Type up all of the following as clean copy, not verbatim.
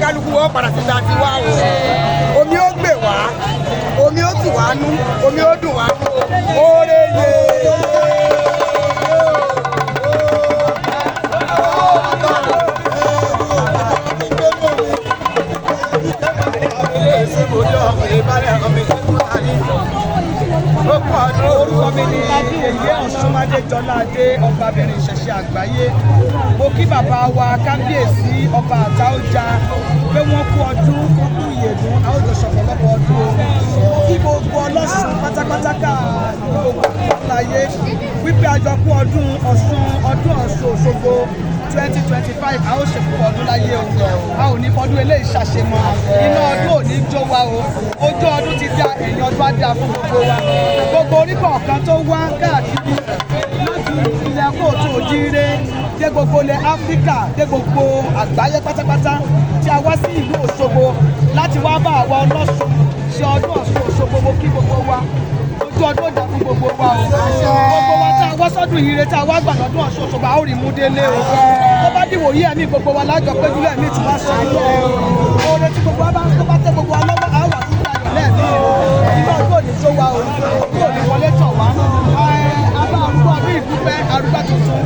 oníkálukú wọ́n padà sí ta ti wá o omi ó gbè wá omi ó tù wá nú omi ó dùn wá nú oore yé. Orúkọ mi ni Èyí Ọ̀ṣunmádé Jọládé ọbabìnrin ìṣẹ̀ṣe àgbáyé. Mo kí bàbá wa kábíyèsí ọba Àtaọ́ja pé wọ́n kú ọdún wọ́n kú ìyèdún a ó jọ ṣọ̀pọ̀lọpọ̀ ọdún o. Mo kí gbogbo Ọlọ́ṣun pátápátá káàkiri gbogbo àgbáyé wípé a jọ kú ọdún Ọ̀ṣun Òṣogbo 2025 a ó ṣe púpọ̀ ọdún láyé o a ò ní fọdún eléyìí ṣàṣemọ iná ọdún ò ní jó wa o ojú ọdún ti dá ẹ̀yìn ọdún á dá fún gbogbo wa gbogbo orí kọ̀ọ̀kan tó wá káàkiri láti ilẹ̀ kóòtù òjíire dé gbogbo ilẹ̀ Áfíríkà dé gbogbo àgbáyé pátápátá tí a wá sí ìlú Òṣogbo láti wá bá àwa Ọlọ́ṣun ṣe ọdún Ọ̀ṣun Òṣogbo mo kí gbogbo wa ojú ọdún ìjà fún gbogbo wa o gbogbo wa tá a wá sọ́dún ìyire tá a wá gbà lọ́dún Ọ̀ṣun Òṣogbo a ó rí mú délé o tó bá dìbò yí ẹ̀mí gbogbo wa lájọ péjú lẹ́ẹ̀mí tí wọ́n sọ ìlú oore tí gbogbo wa bá tó bá tẹ gbogbo wa lọ́wọ́ a wà sí ìgbàgbọ́ lẹ́ẹ̀mí iná ọdún òní tó wa o ọdún òní wọlé tọ̀ wá abá arúgbó ọdún ìdúpẹ́ arúgbó tuntun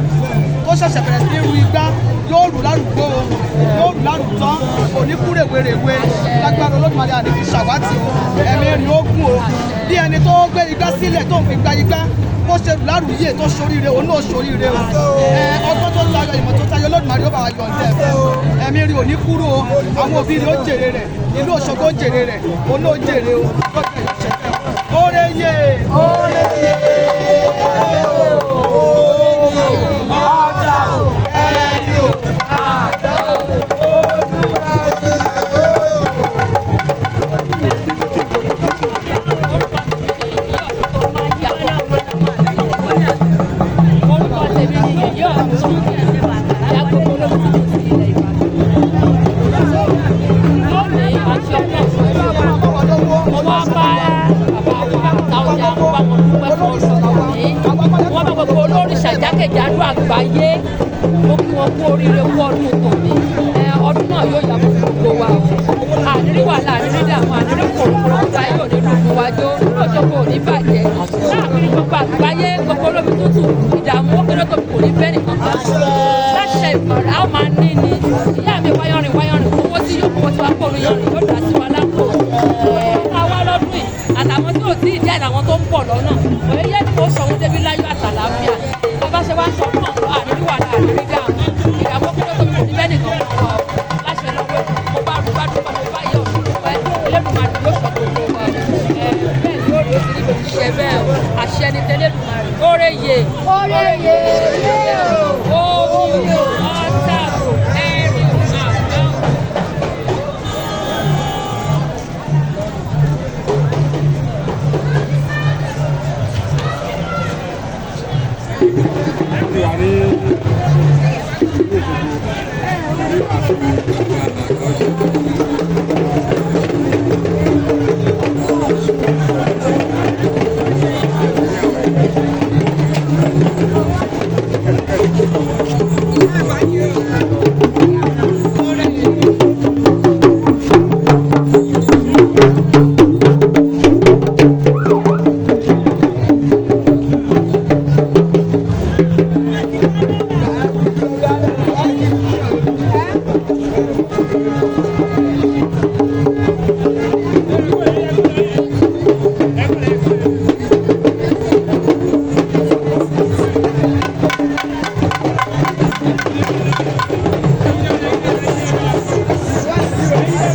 tó ṣẹ̀ṣẹ̀ bẹ̀rẹ̀ sí ru igbá yóò rù lárúgbó yóò rù lárúgbó òní kú rèwerèwe lágbára Olódùmarè àdìgbì ṣàwátì ẹ̀mí rí ogun o bí ẹni tó gbé igbá sílẹ̀ tó ń fi gba igbá bó ṣe rù lárúyè tó ṣoríire òun náà ṣoríire o ọgbọ́n tó tayọ ìmọ̀ tó tayọ Olódùmarè ó bá wa yọ̀ǹdẹ̀ ẹ̀mí rí òní kúrò o àwọn òbí rẹ̀ ó jèrè rẹ̀ ìlú Òṣogbo ó jèrè rẹ̀ òun náà ó jèrè o oore yé oore yé ọjà o ẹni o àdá o jákèjádò àgbáyé mo kí wọn kú oríire kú ọdún tòní ọdún náà yóò yàgò fún gbogbo wa o ànírí wàhálà ànírí dààmú ànírí kòròkòrò ọgbà yóò ní dùnkún wájú lójoojú ò ní bàjẹ́ káàkiri gbogbo àgbáyé gbogbo olómi tútù ìdààmú ó kéré tóbi kò ní bẹ́ẹ̀ nìkan kan láṣẹ ìmọ̀ràn a ó máa ní ni ìyá mi wáyọ̀rìn owó tí yóò kówó tí wàá kó orin yọrin yóò dá sí wa lápò àwa lọ́dún yìí àtàwọn tí ò tí ì jẹ́ àtàwọn tó ń bọ̀ lọ́nà òye yẹn ni mo sọ wọn débi láyọ̀ àtàlàáfíà bá ṣe wá sọ fún ọ̀pọ̀ àrírí wà láàrín dáàmú ìdààmú kí ló tóbi kò ní bẹ́ẹ̀ nìkan fún wa láṣẹ lọ́wọ́ mo bá rú gbádùn mo bá yẹ òṣù pẹ́ Elédùmarè yóò sọ gbogbo wa bẹ́ẹ̀ ni ó rí òsì níbi ìṣe bẹ́ẹ̀ àṣẹ ni tẹ́lẹ̀dùmarè oore yè omi ọ̀tá ẹ̀rì àgbà.